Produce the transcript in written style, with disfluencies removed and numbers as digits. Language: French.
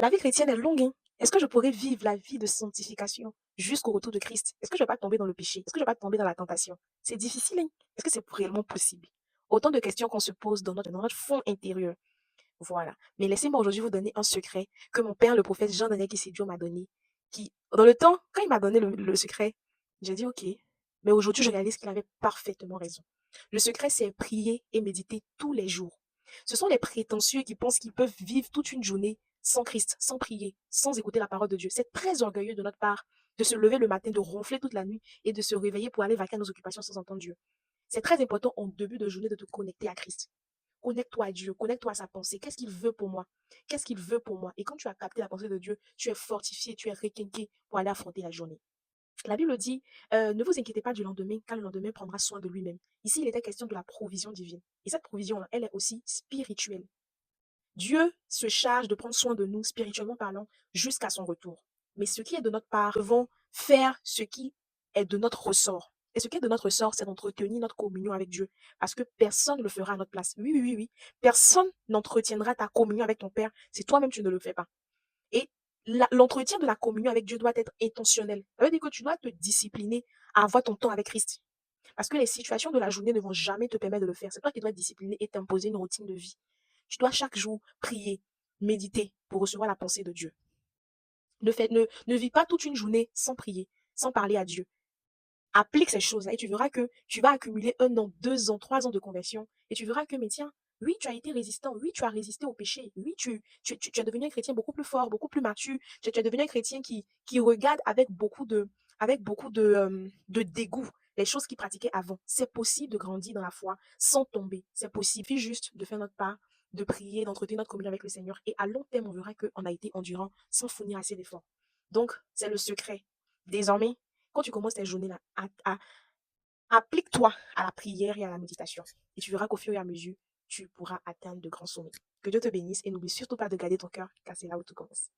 La vie chrétienne est longue, hein. Est-ce que je pourrais vivre la vie de sanctification jusqu'au retour de Christ? Est-ce que je vais pas tomber dans le péché? Est-ce que je vais pas tomber dans la tentation? C'est difficile, hein. Est-ce que c'est réellement possible? Autant de questions qu'on se pose dans notre fond intérieur. Voilà. Mais laissez-moi aujourd'hui vous donner un secret que mon père, le prophète Jean-Daniel Kissidio, m'a donné. Qui, dans le temps, quand il m'a donné le secret, j'ai dit OK. Mais aujourd'hui, je réalise qu'il avait parfaitement raison. Le secret, c'est prier et méditer tous les jours. Ce sont les prétentieux qui pensent qu'ils peuvent vivre toute une journée sans Christ, sans prier, sans écouter la parole de Dieu. C'est très orgueilleux de notre part de se lever le matin, de ronfler toute la nuit et de se réveiller pour aller vaquer à nos occupations sans entendre Dieu. C'est très important en début de journée de te connecter à Christ. Connecte-toi à Dieu, connecte-toi à sa pensée. Qu'est-ce qu'il veut pour moi? Qu'est-ce qu'il veut pour moi? Et quand tu as capté la pensée de Dieu, tu es fortifié, tu es requinqué pour aller affronter la journée. La Bible dit, ne vous inquiétez pas du lendemain, car le lendemain prendra soin de lui-même. Ici, il était question de la provision divine. Et cette provision, elle est aussi spirituelle. Dieu se charge de prendre soin de nous, spirituellement parlant, jusqu'à son retour. Mais ce qui est de notre part, nous devons faire ce qui est de notre ressort. Et ce qui est de notre ressort, c'est d'entretenir notre communion avec Dieu. Parce que personne ne le fera à notre place. Oui, oui, oui, oui. Personne n'entretiendra ta communion avec ton Père si toi-même tu ne le fais pas. Et l'entretien de la communion avec Dieu doit être intentionnel. Ça veut dire que tu dois te discipliner à avoir ton temps avec Christ. Parce que les situations de la journée ne vont jamais te permettre de le faire. C'est toi qui dois te discipliner et t'imposer une routine de vie. Tu dois chaque jour prier, méditer pour recevoir la pensée de Dieu. Ne vis pas toute une journée sans prier, sans parler à Dieu. Applique ces choses-là et tu verras que tu vas accumuler 1 an, 2 ans, 3 ans de conversion et tu verras que, mais tiens, oui, tu as été résistant, oui, tu as résisté au péché, oui, tu es devenu un chrétien beaucoup plus fort, beaucoup plus mature, tu es devenu un chrétien qui regarde avec beaucoup de dégoût les choses qu'il pratiquait avant. C'est possible de grandir dans la foi sans tomber. C'est possible. Il suffit juste de faire notre part, de prier, d'entretenir notre communion avec le Seigneur. Et à long terme, on verra qu'on a été endurant sans fournir assez d'efforts. Donc, c'est le secret. Désormais, quand tu commences tes journées-là, applique-toi à la prière et à la méditation. Et tu verras qu'au fur et à mesure, tu pourras atteindre de grands sommets. Que Dieu te bénisse et n'oublie surtout pas de garder ton cœur, car c'est là où tout commence.